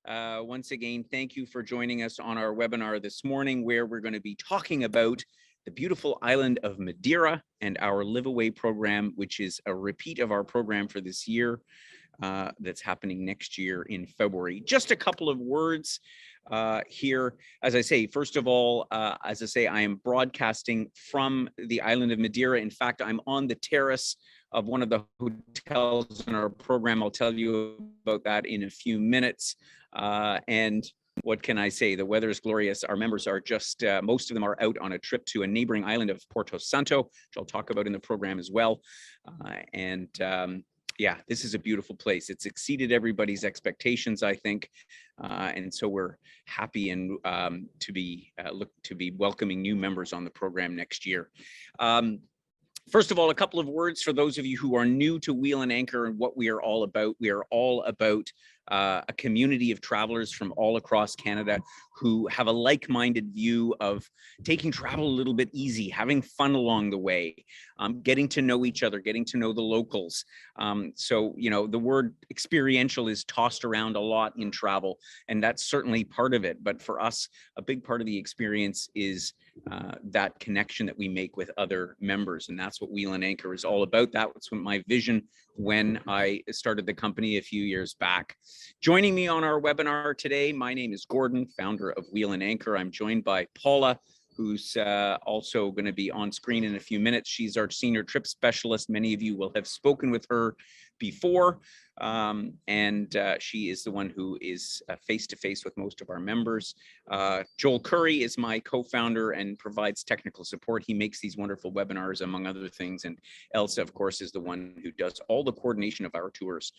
Once again, thank you for joining us on our webinar this morning, where we're going to be talking about the beautiful island of Madeira and our Live Away program, which is a repeat of our program for this year that's happening next year in February. Just a couple of words here. As I say, first of all, as I say, I am broadcasting from the island of Madeira. In fact, I'm on the terrace of one of the hotels in our program. I'll tell you about that in a few minutes. And what can I say? The weather is glorious. Our members are just, most of them are out on a trip to a neighboring island of Porto Santo, which I'll talk about in the program as well. Yeah, this is a beautiful place. It's exceeded everybody's expectations, I think. And so we're happy and to be welcoming new members on the program next year. First of all, a couple of words for those of you who are new to Wheel and Anchor and what we are all about. We are all about a community of travelers from all across Canada who have a like-minded view of taking travel a little bit easy, having fun along the way, getting to know each other, getting to know the locals. So, you know, the word experiential is tossed around a lot in travel, and that's certainly part of it. But for us, a big part of the experience is that connection that we make with other members. And that's what Wheel and Anchor is all about. That was my vision when I started the company a few years back. Joining me on our webinar today, my name is Gordon, founder of Wheel and Anchor. I'm joined by Paula, who's also going to be on screen in a few minutes. She's our senior trip specialist. Many of you will have spoken with her before, and she is the one who is face-to-face with most of our members. Joel Curry is my co-founder and provides technical support. He makes these wonderful webinars, among other things, and Elsa, of course, is the one who does all the coordination of our tours.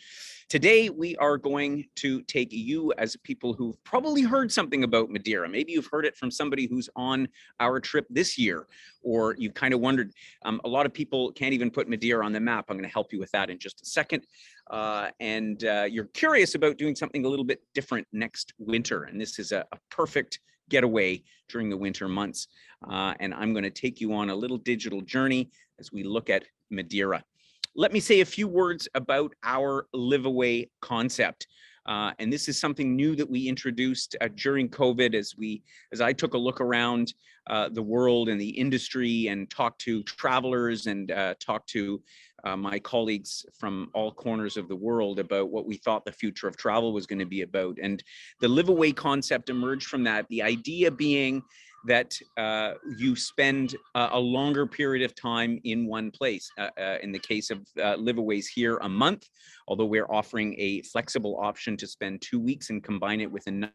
Today, we are going to take you as people who've probably heard something about Madeira. Maybe you've heard it from somebody who's on our trip this year, or you've kind of wondered. A lot of people can't even put Madeira on the map. I'm going to help you with that in just a second. And you're curious about doing something a little bit different next winter. And this is a perfect getaway during the winter months. And I'm going to take you on a little digital journey as we look at Madeira. Let me say a few words about our Live Away concept. And this is something new that we introduced during COVID as I took a look around the world and the industry and talked to travelers and talked to my colleagues from all corners of the world about what we thought the future of travel was going to be about. And the Live Away concept emerged from that, the idea being that you spend a longer period of time in one place. In the case of LiveAways here, a month, although we're offering a flexible option to spend 2 weeks and combine it with a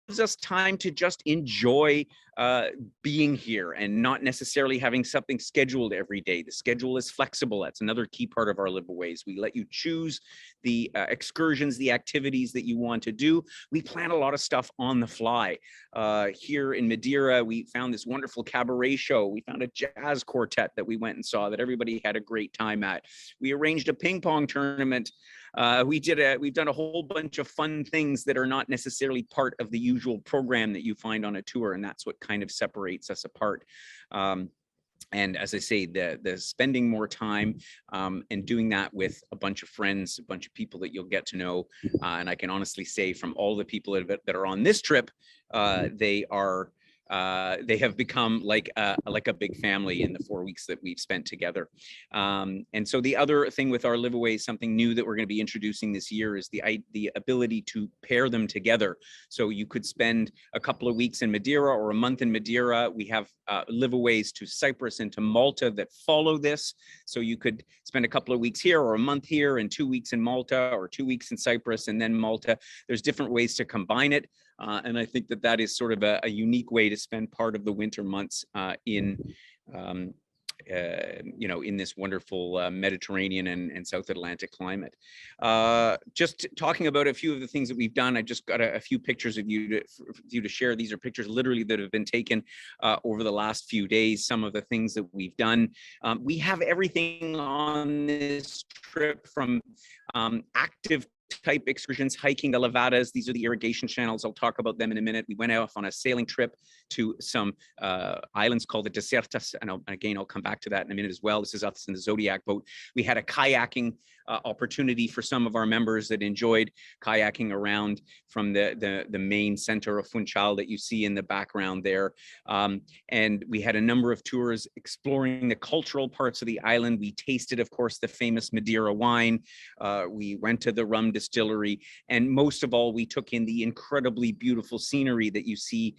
gives us time to just enjoy being here and not necessarily having something scheduled every day. The schedule is flexible. That's another key part of our LiveAways. We let you choose the excursions, the activities that you want to do. We plan a lot of stuff on the fly. Here in Madeira, we found this wonderful cabaret show. We found a jazz quartet that we went and saw that everybody had a great time at. We arranged a ping pong tournament. We've done a whole bunch of fun things that are not necessarily part of the usual program that you find on a tour, and that's what kind of separates us apart. And as I say, the spending more time and doing that with a bunch of friends, a bunch of people that you'll get to know. And I can honestly say from all the people that are on this trip, they have become like a big family in the 4 weeks that we've spent together. And so the other thing with our Live Away, something new that we're going to be introducing this year, is the ability to pair them together. So you could spend a couple of weeks in Madeira or a month in Madeira. We have Live Aways to Cyprus and to Malta that follow this. So you could spend a couple of weeks here or a month here and 2 weeks in Malta or 2 weeks in Cyprus and then Malta. There's different ways to combine it. And I think that is sort of a unique way to spend part of the winter months in this wonderful Mediterranean and South Atlantic climate. Just talking about a few of the things that we've done, I just got a few pictures of you to share. These are pictures literally that have been taken over the last few days, some of the things that we've done. We have everything on this trip from active type excursions, hiking the levadas. These are the irrigation channels. I'll talk about them in a minute. We went off on a sailing trip to some islands called the Desertas. And again, I'll come back to that in a minute as well. This is us in the Zodiac boat. We had a kayaking opportunity for some of our members that enjoyed kayaking around from the main center of Funchal that you see in the background there. And we had a number of tours exploring the cultural parts of the island. We tasted, of course, the famous Madeira wine. We went to the rum distillery, and most of all, we took in the incredibly beautiful scenery that you see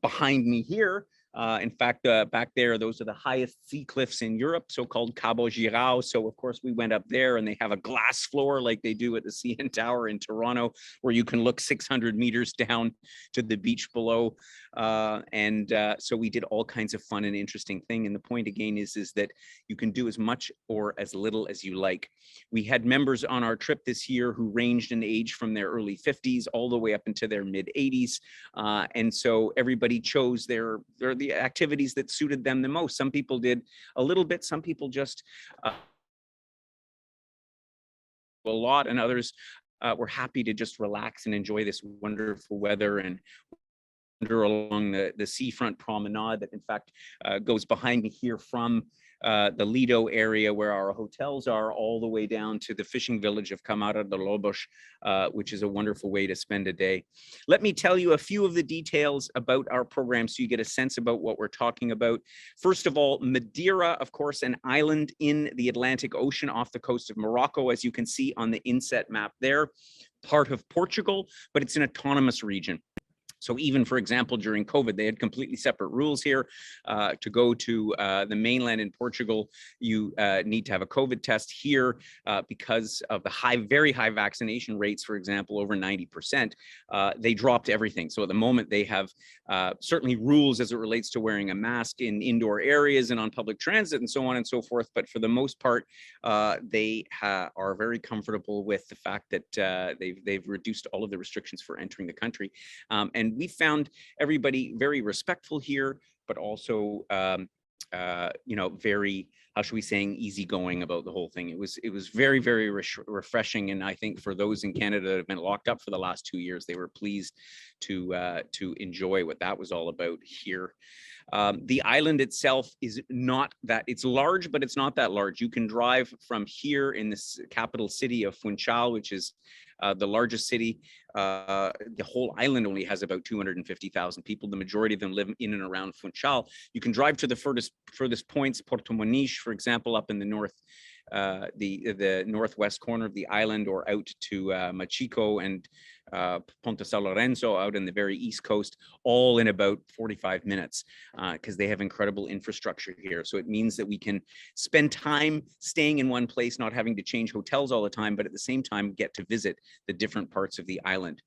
behind me here. In fact, back there, those are the highest sea cliffs in Europe, so-called Cabo Girao. So, of course, we went up there, and they have a glass floor like they do at the CN Tower in Toronto, where you can look 600 meters down to the beach below. So we did all kinds of fun and interesting thing. And the point, again, is that you can do as much or as little as you like. We had members on our trip this year who ranged in age from their early 50s all the way up into their mid 80s. And so everybody chose the activities that suited them the most. Some people did a little bit, some people just a lot, and others were happy to just relax and enjoy this wonderful weather and wander along the seafront promenade that in fact goes behind me here from the Lido area where our hotels are, all the way down to the fishing village of Camara de Lobos, which is a wonderful way to spend a day. Let me tell you a few of the details about our program so you get a sense about what we're talking about. First of all, Madeira, of course, an island in the Atlantic Ocean off the coast of Morocco, as you can see on the inset map there, part of Portugal, but it's an autonomous region. So even, for example, during COVID, they had completely separate rules here. To go to the mainland in Portugal, you need to have a COVID test here because of the very high vaccination rates, for example, over 90%. They dropped everything. So at the moment, they have certainly rules as it relates to wearing a mask in indoor areas and on public transit and so on and so forth. But for the most part, they are very comfortable with the fact that they've reduced all of the restrictions for entering the country. And we found everybody very respectful here, but also, very, how should we say, easygoing about the whole thing. It was very, very refreshing. And I think for those in Canada that have been locked up for the last 2 years, they were pleased to enjoy what that was all about here. The island itself is not that, it's large, but it's not that large. You can drive from here in this capital city of Funchal, which is the largest city. The whole island only has about 250,000 people. The majority of them live in and around Funchal. You can drive to the furthest points, Porto Moniz, for example, up in the north, the northwest corner of the island, or out to Machico and Ponta San Lorenzo out in the very east coast, all in about 45 minutes, because they have incredible infrastructure here. So it means that we can spend time staying in one place, not having to change hotels all the time, but at the same time get to visit the different parts of the island.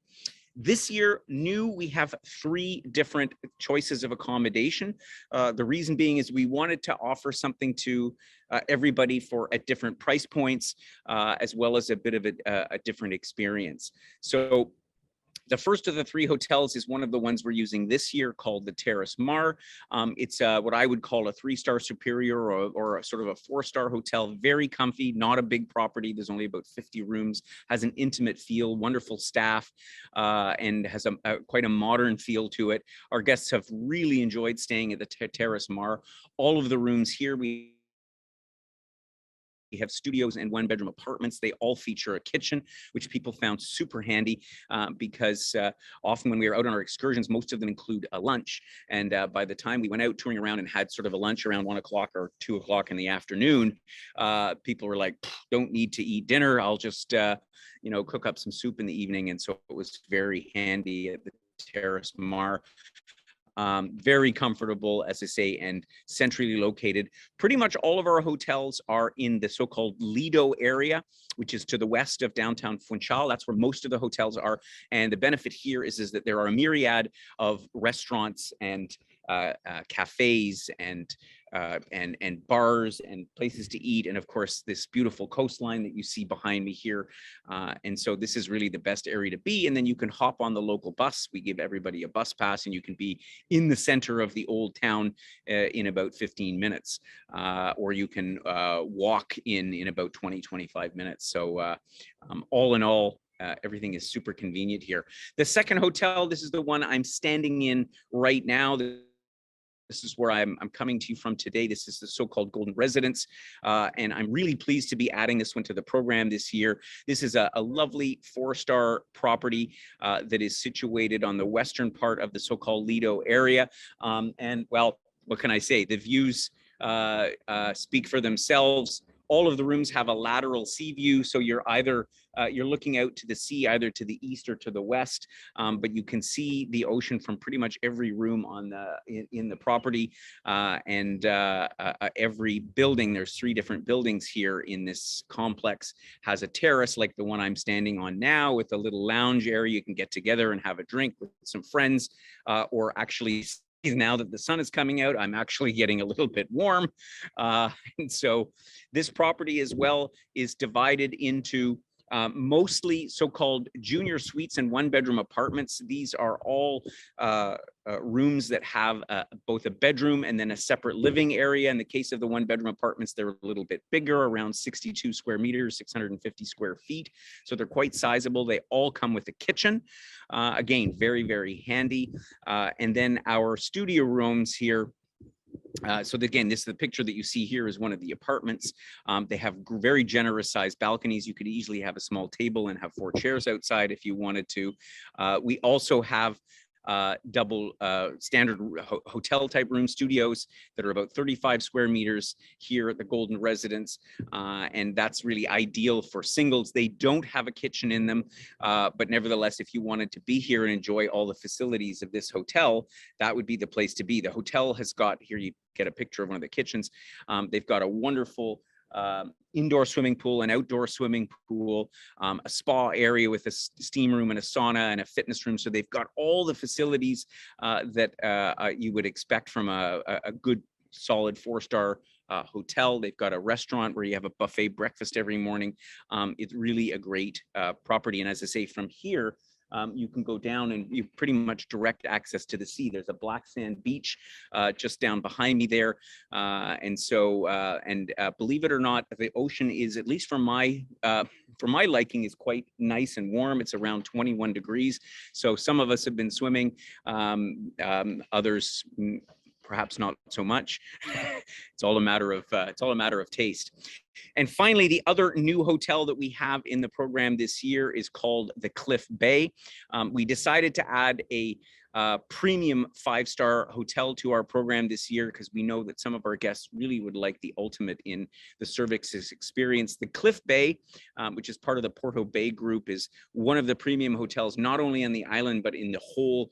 This year, we have 3 different choices of accommodation. The reason being is we wanted to offer something to everybody at different price points, as well as a bit of a different experience. So the first of the 3 hotels is one of the ones we're using this year, called the Terrace Mar. It's what I would call a 3-star superior, or a sort of a 4-star hotel. Very comfy, not a big property. There's only about 50 rooms, has an intimate feel, wonderful staff, and has quite a modern feel to it. Our guests have really enjoyed staying at the Terrace Mar. All of the rooms here, we have studios and 1-bedroom apartments. They all feature a kitchen, which people found super handy, because often when we were out on our excursions, most of them include a lunch. And by the time we went out touring around and had sort of a lunch around 1 o'clock or 2 o'clock in the afternoon, people were like, don't need to eat dinner. I'll just, cook up some soup in the evening. And so it was very handy at the Terrace Mar. Very comfortable, as I say, and centrally located. Pretty much all of our hotels are in the so-called Lido area, which is to the west of downtown Funchal. That's where most of the hotels are. And the benefit here is that there are a myriad of restaurants and cafes and bars and places to eat, and of course this beautiful coastline that you see behind me here. And so this is really the best area to be. And then you can hop on the local bus. We give everybody a bus pass, and you can be in the center of the old town in about 15 minutes, or you can walk in about 20-25 minutes. So all in all, everything is super convenient here. The second hotel, this is the one I'm standing in right now. This is where I'm coming to you from today. This is the so-called Golden Residence, and I'm really pleased to be adding this one to the program this year. This is a lovely 4-star property that is situated on the western part of the so-called Lido area. And well, what can I say? The views speak for themselves. All of the rooms have a lateral sea view, so you're either you're looking out to the sea, either to the east or to the west, but you can see the ocean from pretty much every room on in the property, and every building. There's 3 different buildings here in this complex. Has a terrace like the one I'm standing on now, with a little lounge area. You can get together and have a drink with some friends, or actually, now that the sun is coming out, I'm actually getting a little bit warm. And so this property as well is divided into mostly so-called junior suites and 1-bedroom apartments. These are all rooms that have both a bedroom and then a separate living area. In the case of the 1-bedroom apartments, they're a little bit bigger, around 62 square meters, 650 square feet. So they're quite sizable. They all come with a kitchen. Again, very, very handy. And then our studio rooms here. So again, this is the picture that you see here is one of the apartments. They have very generous sized balconies. You could easily have a small table and have 4 chairs outside if you wanted to. We also have double standard hotel type room studios that are about 35 square meters here at the Golden Residence, and that's really ideal for singles. They don't have a kitchen in them, but nevertheless, if you wanted to be here and enjoy all the facilities of this hotel, that would be the place to be. The hotel has got, here you get a picture of one of the kitchens. They've got a wonderful indoor swimming pool, an outdoor swimming pool, a spa area with a steam room and a sauna and a fitness room. So they've got all the facilities that you would expect from a good, solid 4-star hotel. They've got a restaurant where you have a buffet breakfast every morning. It's really a great property. And as I say, from here, you can go down and you pretty much direct access to the sea. There's a black sand beach just down behind me there. And so, believe it or not, the ocean is, at least for my liking, is quite nice and warm. It's around 21 degrees. So some of us have been swimming, others perhaps not so much. It's all a matter of taste. And finally, the other new hotel that we have in the program this year is called the Cliff Bay. We decided to add a premium 5-star hotel to our program this year because we know that some of our guests really would like the ultimate in the services experience. The Cliff Bay, which is part of the Porto Bay Group, is one of the premium hotels, not only on the island, but in the whole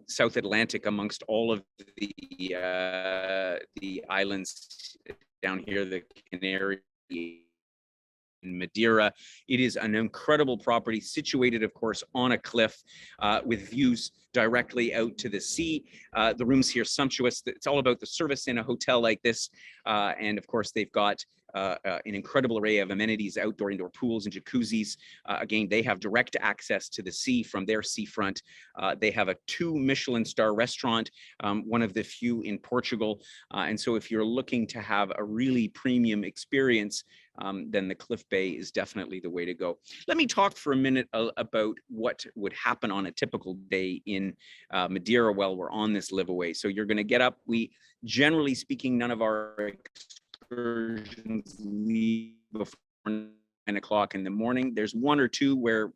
South Atlantic, amongst all of the islands down here, the Canary in Madeira. It is an incredible property situated, of course, on a cliff with views directly out to the sea. The rooms here sumptuous. It's all about the service in a hotel like this. And of course, they've got an incredible array of amenities, outdoor, indoor pools and jacuzzis. Again, they have direct access to the sea from their seafront. They have a 2 Michelin star restaurant, one of the few in Portugal. And so if you're looking to have a really premium experience, then the Cliff Bay is definitely the way to go. Let me talk for a minute about what would happen on a typical day in Madeira while we're on this LiveAway. So you're going to get up. We, generally speaking, none of our excursions leave before 9 o'clock in the morning. There's 1 or 2 where,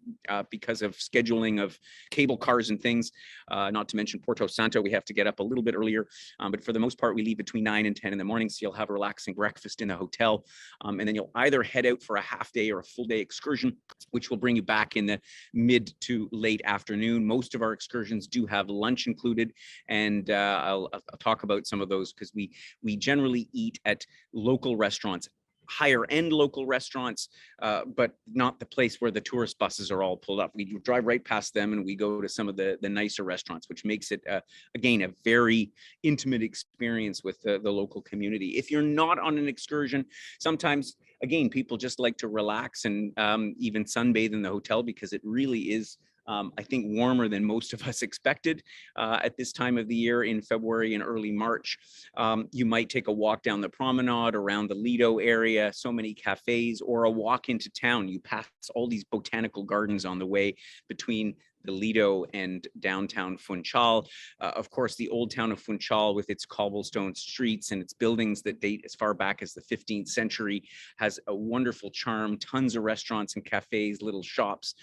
because of scheduling of cable cars and things, not to mention Porto Santo, we have to get up a little bit earlier. But for the most part, we leave between 9 and 10 in the morning. So you'll have a relaxing breakfast in the hotel. And then you'll either head out for a half day or a full day excursion, which will bring you back in the mid to late afternoon. Most of our excursions do have lunch included. And I'll talk about some of those because we generally eat at local restaurants, higher end local restaurants, but not the place where the tourist buses are all pulled up. We drive right past them and we go to some of the nicer restaurants, which makes it, again, a very intimate experience with the local community. If you're not on an excursion, sometimes, again, people just like to relax and even sunbathe in the hotel because it really is I think warmer than most of us expected at this time of the year in February and early March. You might take a walk down the promenade around the Lido area, so many cafes, or a walk into town. You pass all these botanical gardens on the way between the Lido and downtown Funchal. Of course, the old town of Funchal with its cobblestone streets and its buildings that date as far back as the 15th century has a wonderful charm, tons of restaurants and cafes, little shops,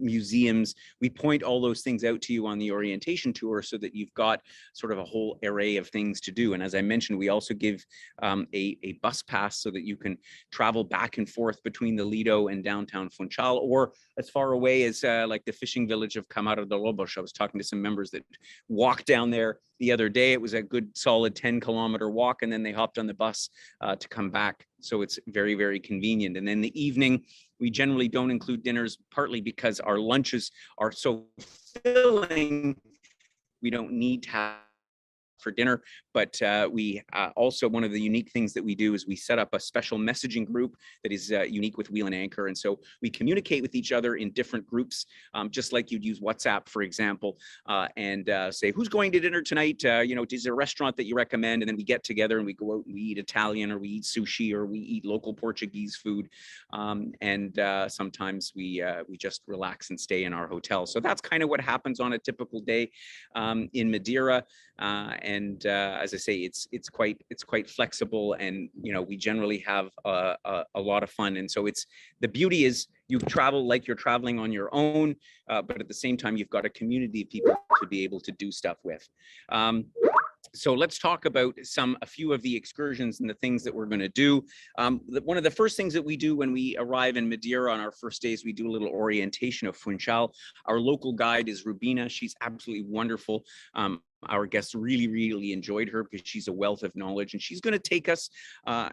museums. We point all those things out to you on the orientation tour so that you've got sort of a whole array of things to do. And as I mentioned, we also give a bus pass so that you can travel back and forth between the Lido and downtown Funchal, or as far away as like the fishing village of Camara de Lobos. I was talking to some members that walked down there the other day. It was a good solid 10-kilometer walk, and then they hopped on the bus to come back. So it's very, very convenient. And then the evening, we generally don't include dinners, partly because our lunches are so filling, we don't need to have for dinner, but we also, one of the unique things that we do is we set up a special messaging group that is unique with Wheel and Anchor. And so we communicate with each other in different groups, just like you'd use WhatsApp, for example, and say, who's going to dinner tonight? You know, is there a restaurant that you recommend? And then we get together and we go out and we eat Italian, or we eat sushi, or we eat local Portuguese food. And sometimes we just relax and stay in our hotel. So that's kind of what happens on a typical day in Madeira. And as I say, it's quite flexible, and you know, we generally have a lot of fun. And so the beauty is you travel like you're traveling on your own, but at the same time you've got a community of people to be able to do stuff with. So let's talk about a few of the excursions and the things that we're going to do. One of the first things that we do when we arrive in Madeira on our first days, we do a little orientation of Funchal. Our local guide is Rubina. She's absolutely wonderful. Our guests really enjoyed her because she's a wealth of knowledge, and she's going to take us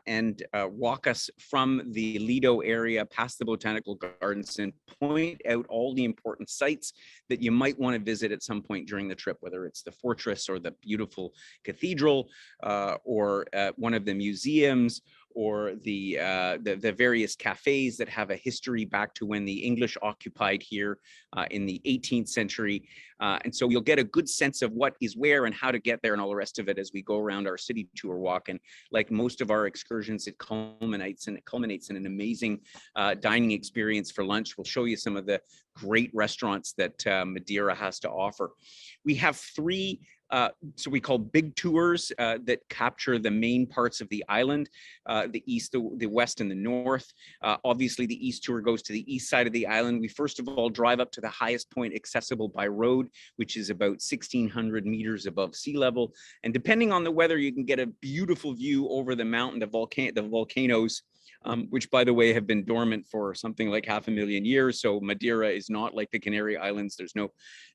and walk us from the Lido area past the botanical gardens and point out all the important sites that you might want to visit at some point during the trip, whether it's the fortress or the beautiful cathedral or one of the museums, or the various cafes that have a history back to when the English occupied here in the 18th century. And so you'll get a good sense of what is where and how to get there and all the rest of it as we go around our city tour walk. And like most of our excursions, it culminates in an amazing dining experience for lunch. We'll show you some of the great restaurants that Madeira has to offer. We have three so we call big tours that capture the main parts of the island, the east, the west, and the north. Obviously, the east tour goes to the east side of the island. We first of all drive up to the highest point accessible by road, which is about 1,600 meters above sea level. And depending on the weather, you can get a beautiful view over the mountain, the volcanoes, which, by the way, have been dormant for something like 500,000 years. So Madeira is not like the Canary Islands.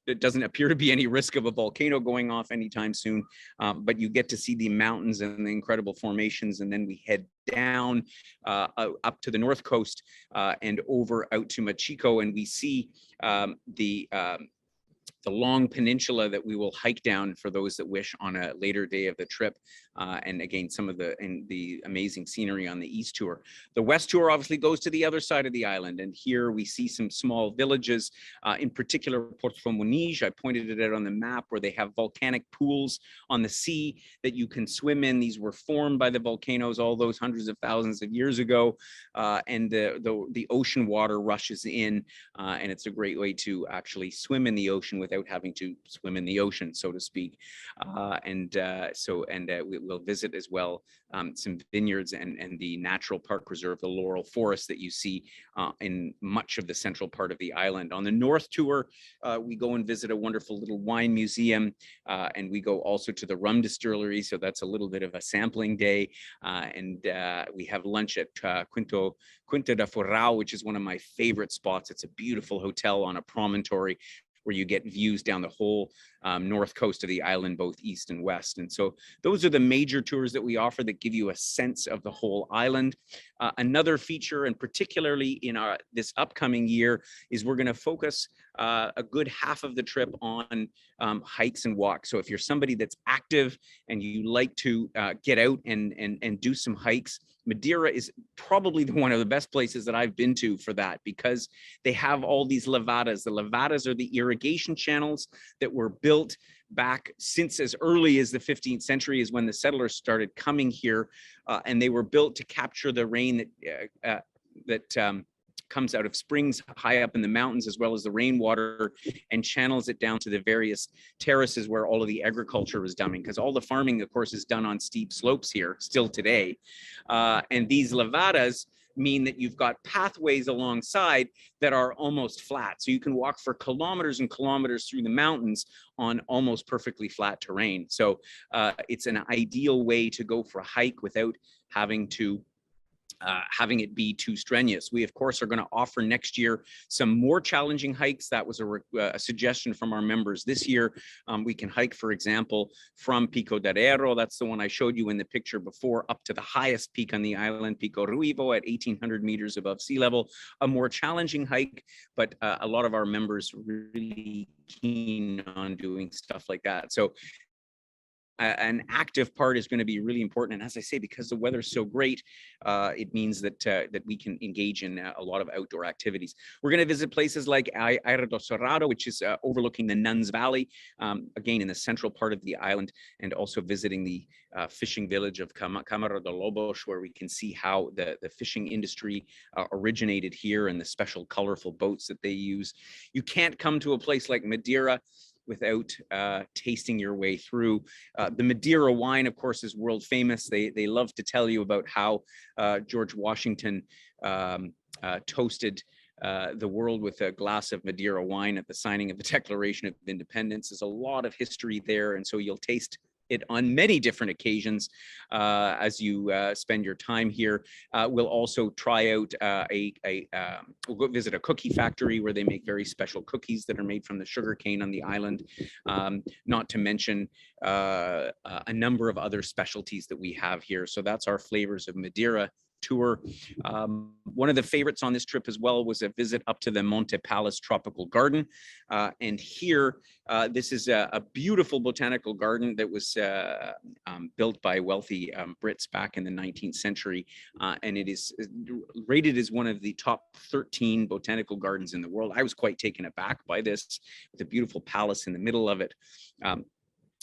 It doesn't appear to be any risk of a volcano going off anytime soon, but you get to see the mountains and the incredible formations. And then we head down up to the north coast and over out to Machico, and we see the long peninsula that we will hike down for those that wish on a later day of the trip. And again, some of the amazing scenery on the east tour. The west tour obviously goes to the other side of the island. And here we see some small villages, in particular, Porto Muniz. I pointed it out on the map, where they have volcanic pools on the sea that you can swim in. These were formed by the volcanoes all those hundreds of thousands of years ago. And the ocean water rushes in, and it's a great way to actually swim in the ocean without having to swim in the ocean, so to speak. We'll visit as well some vineyards and the natural park reserve, the Laurel Forest, that you see in much of the central part of the island. On the north tour, we go and visit a wonderful little wine museum, and we go also to the rum distillery. So that's a little bit of a sampling day. We have lunch at Quinta da Forral, which is one of my favorite spots. It's a beautiful hotel on a promontory where you get views down the whole north coast of the island, both east and west. And so those are the major tours that we offer that give you a sense of the whole island. Another feature, and particularly in this upcoming year, is we're going to focus a good half of the trip on hikes and walks. So if you're somebody that's active and you like to get out and do some hikes, Madeira is probably one of the best places that I've been to for that, because they have all these levadas. The levadas are the irrigation channels that were built back since as early as the 15th century is when the settlers started coming here, and they were built to capture the rain that comes out of springs high up in the mountains, as well as the rainwater, and channels it down to the various terraces where all of the agriculture was done, because all the farming, of course, is done on steep slopes here still today. And these levadas mean that you've got pathways alongside that are almost flat. So you can walk for kilometers and kilometers through the mountains on almost perfectly flat terrain. So it's an ideal way to go for a hike without having it be too strenuous. We, of course, are going to offer next year some more challenging hikes. That was a suggestion from our members this year. We can hike, for example, from Pico d'Arero, that's the one I showed you in the picture before, up to the highest peak on the island, Pico Ruivo, at 1,800 meters above sea level. A more challenging hike, but a lot of our members really keen on doing stuff like that. So an active part is going to be really important. And as I say, because the weather's so great, it means that that we can engage in a lot of outdoor activities. We're going to visit places like Aira do Cerrado, which is overlooking the Nuns Valley, again in the central part of the island, and also visiting the fishing village of Câmara de Lobos, where we can see how the fishing industry originated here and the special colorful boats that they use. You can't come to a place like Madeira without tasting your way through. The Madeira wine, of course, is world famous. They love to tell you about how George Washington toasted the world with a glass of Madeira wine at the signing of the Declaration of Independence. There's a lot of history there, and so you'll taste it on many different occasions as you spend your time here. We'll also try out we'll go visit a cookie factory where they make very special cookies that are made from the sugar cane on the island, not to mention a number of other specialties that we have here. So that's our Flavors of Madeira tour. One of the favorites on this trip as well was a visit up to the Monte Palace Tropical Garden. And here, this is a beautiful botanical garden that was built by wealthy Brits back in the 19th century. And it is rated as one of the top 13 botanical gardens in the world. I was quite taken aback by this, with a beautiful palace in the middle of it.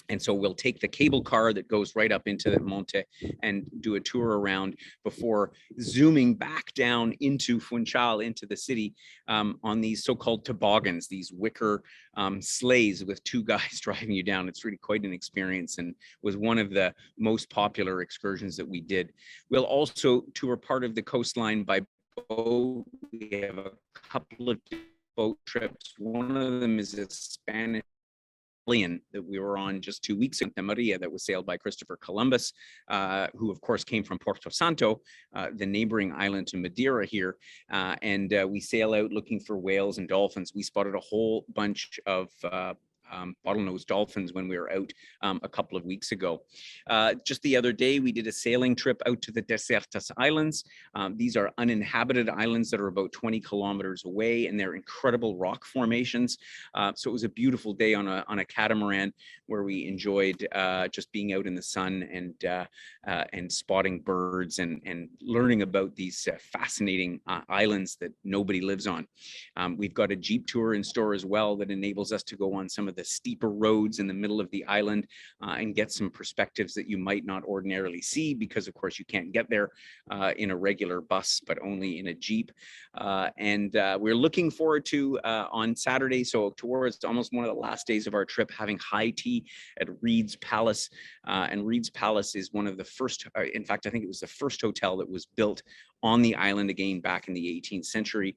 And so we'll take the cable car that goes right up into the Monte and do a tour around before zooming back down into Funchal, into the city, on these so-called toboggans, these wicker sleighs with two guys driving you down. It's really quite an experience, and was one of the most popular excursions that we did. We'll also tour part of the coastline by boat. We have a couple of boat trips. One of them is a Spanish that we were on just 2 weeks ago, Maria, that was sailed by Christopher Columbus, who of course came from Porto Santo, the neighboring island to Madeira here. And we sail out looking for whales and dolphins. We spotted a whole bunch of bottlenose dolphins when we were out a couple of weeks ago. Just the other day, we did a sailing trip out to the Desertas Islands. These are uninhabited islands that are about 20 kilometers away, and they're incredible rock formations. So it was a beautiful day on a catamaran where we enjoyed just being out in the sun and spotting birds and learning about these fascinating islands that nobody lives on. We've got a Jeep tour in store as well that enables us to go on some of the steeper roads in the middle of the island and get some perspectives that you might not ordinarily see, because of course you can't get there in a regular bus, but only in a Jeep. And we're looking forward to on Saturday, so towards almost one of the last days of our trip, having high tea at Reed's Palace. And Reed's Palace is one of the first, in fact, I think it was the first hotel that was built on the island again back in the 18th century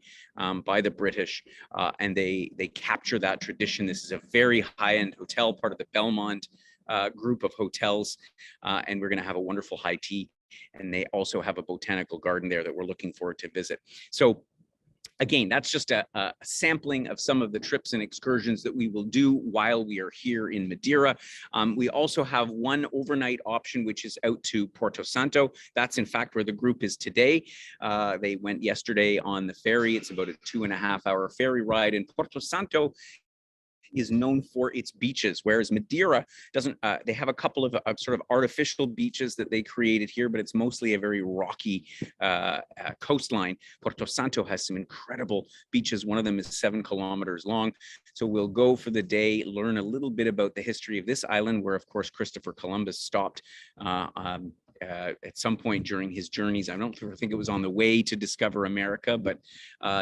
by the British, and they capture that tradition. This is a very high-end hotel, part of the Belmont group of hotels, and we're going to have a wonderful high tea. And they also have a botanical garden there that we're looking forward to visit. So Again, that's just a sampling of some of the trips and excursions that we will do while we are here in Madeira. We also have one overnight option, which is out to Porto Santo. That's in fact where the group is today. They went yesterday on the ferry. It's about a 2.5-hour ferry ride, and Porto Santo is known for its beaches, whereas Madeira doesn't. They have a couple of sort of artificial beaches that they created here, but it's mostly a very rocky coastline. Porto Santo has some incredible beaches. One of them is 7 kilometers long. So we'll go for the day, learn a little bit about the history of this island, where of course Christopher Columbus stopped at some point during his journeys. I don't think it was on the way to discover America, but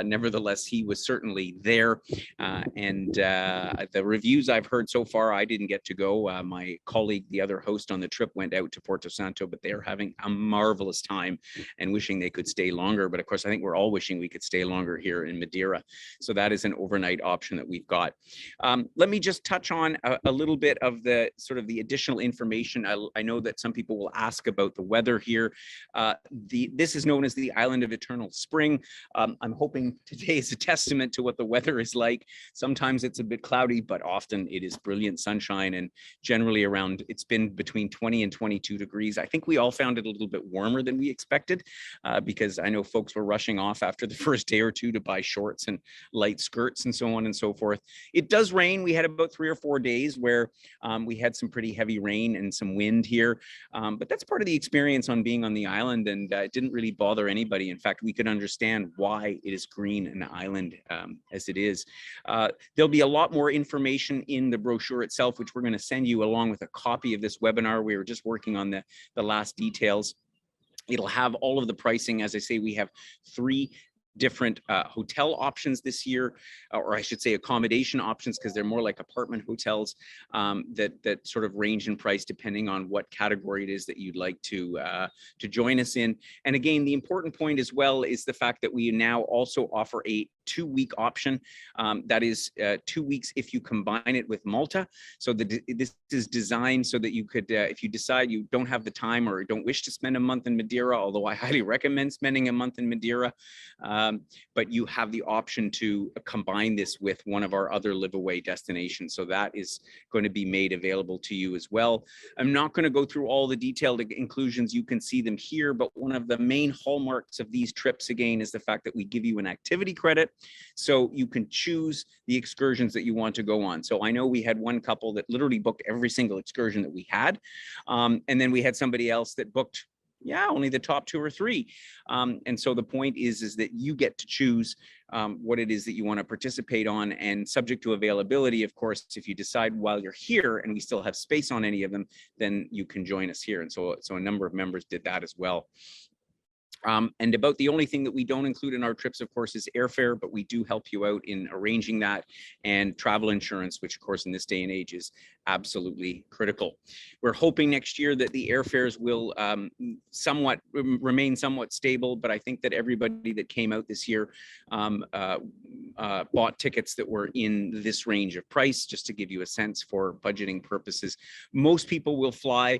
nevertheless, he was certainly there. And the reviews I've heard so far, I didn't get to go. My colleague, the other host on the trip, went out to Porto Santo, but they're having a marvelous time and wishing they could stay longer. But of course, I think we're all wishing we could stay longer here in Madeira. So that is an overnight option that we've got. Let me just touch on a little bit of the sort of the additional information. I know that some people will ask about the weather here. This is known as the Island of Eternal Spring. I'm hoping today is a testament to what the weather is like. Sometimes it's a bit cloudy, but often it is brilliant sunshine, and generally around, it's been between 20 and 22 degrees. I think we all found it a little bit warmer than we expected, because I know folks were rushing off after the first day or two to buy shorts and light skirts and so on and so forth. It does rain. We had about 3 or 4 days where we had some pretty heavy rain and some wind here, but that's part of the experience on being on the island, and it didn't really bother anybody. In fact, we could understand why it is green an island as it is. There'll be a lot more information in the brochure itself, which we're going to send you along with a copy of this webinar. We were just working on the last details. It'll have all of the pricing. As I say, we have 3 different hotel options this year, or I should say accommodation options, because they're more like apartment hotels that sort of range in price depending on what category it is that you'd like to join us in. And again, the important point as well is the fact that we now also offer a 2-week option. That is 2 weeks if you combine it with Malta. So this is designed so that you could, if you decide you don't have the time or don't wish to spend a month in Madeira, although I highly recommend spending a month in Madeira, but you have the option to combine this with one of our other LiveAway destinations. So that is going to be made available to you as well. I'm not going to go through all the detailed inclusions. You can see them here, but one of the main hallmarks of these trips, again, is the fact that we give you an activity credit, so you can choose the excursions that you want to go on. So I know we had one couple that literally booked every single excursion that we had, and then we had somebody else that booked only the top 2 or 3. And so the point is that you get to choose what it is that you want to participate on, and subject to availability, of course. If you decide while you're here and we still have space on any of them, then you can join us here. And so a number of members did that as well. And about the only thing that we don't include in our trips, of course, is airfare, but we do help you out in arranging that, and travel insurance, which of course in this day and age is absolutely critical. We're hoping next year that the airfares will remain somewhat stable, but I think that everybody that came out this year bought tickets that were in this range of price, just to give you a sense for budgeting purposes. Most people will fly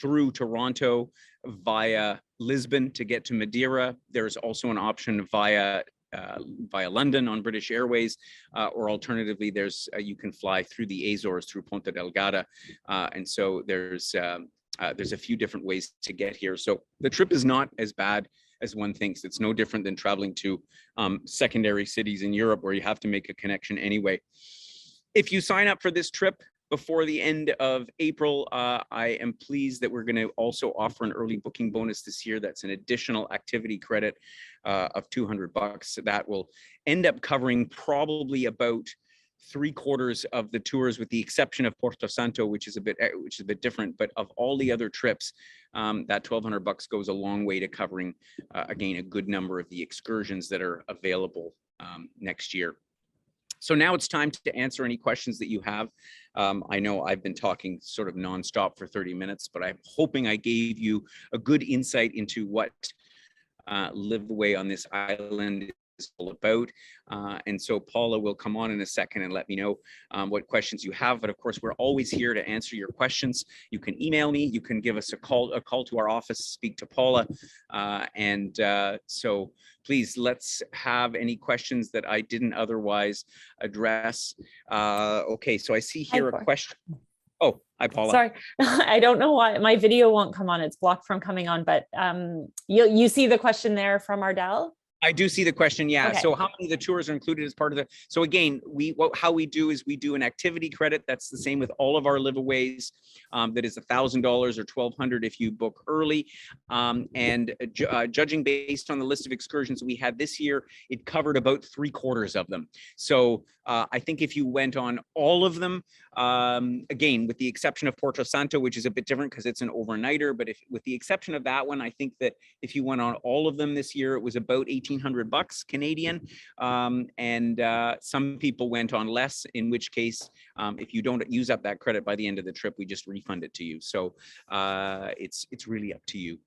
through Toronto via Lisbon to get to Madeira. There's also an option via London on British Airways, or alternatively, there's you can fly through the Azores through Ponta Delgada, and so there's a few different ways to get here. So the trip is not as bad as one thinks. It's no different than traveling to secondary cities in Europe where you have to make a connection anyway. If you sign up for this trip before the end of April, I am pleased that we're going to also offer an early booking bonus this year. That's an additional activity credit of $200. So that will end up covering probably about 3/4 of the tours, with the exception of Porto Santo, which is a bit different. But of all the other trips, that $1,200 goes a long way to covering, again, a good number of the excursions that are available next year. So now it's time to answer any questions that you have. I know I've been talking sort of nonstop for 30 minutes, but I'm hoping I gave you a good insight into what LiveAway on this island is all about. And so Paula will come on in a second and let me know what questions you have. But of course, we're always here to answer your questions. You can email me, you can give us a call to our office, speak to Paula. So please, let's have any questions that I didn't otherwise address. Okay, so I see here a question. Oh, hi, Paula. Sorry, I don't know why my video won't come on. It's blocked from coming on, but you see the question there from Ardell? I do see the question. Yeah. Okay. So how many of the tours are included as part of the, so again, how we do is we do an activity credit. That's the same with all of our LiveAways. That is $1,000 or $1,200 if you book early. Judging based on the list of excursions that we had this year, it covered about 3/4 of them. So I think if you went on all of them, again, with the exception of Porto Santo, which is a bit different because it's an overnighter, but with the exception of that one, I think that if you went on all of them this year, it was about $1,800 Canadian. Some people went on less, in which case, if you don't use up that credit by the end of the trip, we just refund it to you. So it's really up to you.